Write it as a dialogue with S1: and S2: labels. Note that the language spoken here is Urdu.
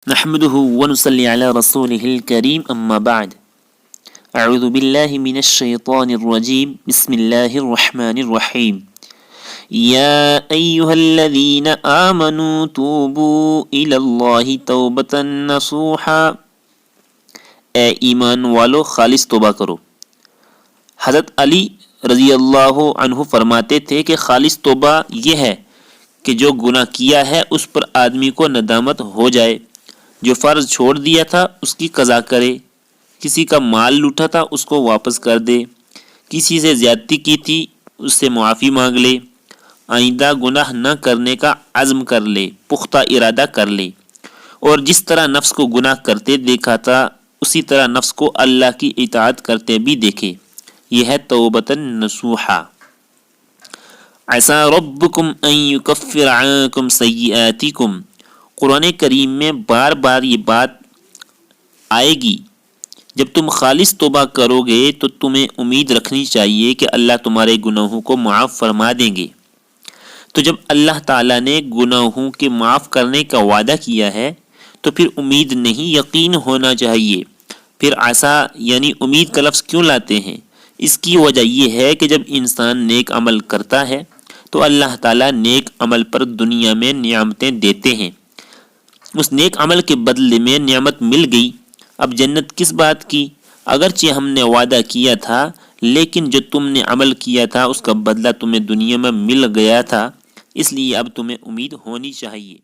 S1: نحمده ونصلي على رسوله الكريم أما بعد أعوذ بالله من الشيطان الرجيم بسم الله الرحمن الرحيم يا أيها الذين آمنوا توبوا إلى الله توبة نصوحا اے ایمان والو خالص توبہ کرو۔ حضرت علی رضی اللہ عنہ فرماتے تھے کہ خالص توبہ یہ ہے کہ جو گناہ کیا ہے اس پر آدمی کو ندامت ہو جائے، جو فرض چھوڑ دیا تھا اس کی قضا کرے، کسی کا مال لوٹا تھا اس کو واپس کر دے، کسی سے زیادتی کی تھی اس سے معافی مانگ لے، آئندہ گناہ نہ کرنے کا عزم کر لے، پختہ ارادہ کر لے، اور جس طرح نفس کو گناہ کرتے دیکھا تھا اسی طرح نفس کو اللہ کی اطاعت کرتے بھی دیکھے، یہ ہے توبۃ نصوحا۔ عسیٰ ربکم ان یکفر عنکم سیئاتکم، قرآن کریم میں بار بار یہ بات آئے گی۔ جب تم خالص توبہ کرو گے تو تمہیں امید رکھنی چاہیے کہ اللہ تمہارے گناہوں کو معاف فرما دیں گے۔ تو جب اللہ تعالیٰ نے گناہوں کے معاف کرنے کا وعدہ کیا ہے تو پھر امید نہیں یقین ہونا چاہیے۔ پھر عسیٰ یعنی امید کا لفظ کیوں لاتے ہیں؟ اس کی وجہ یہ ہے کہ جب انسان نیک عمل کرتا ہے تو اللہ تعالیٰ نیک عمل پر دنیا میں نعمتیں دیتے ہیں، اس نیک عمل کے بدلے میں نعمت مل گئی، اب جنت کس بات کی؟ اگرچہ ہم نے وعدہ کیا تھا لیکن جو تم نے عمل کیا تھا اس کا بدلہ تمہیں دنیا میں مل گیا تھا، اس لیے اب تمہیں امید ہونی چاہیے۔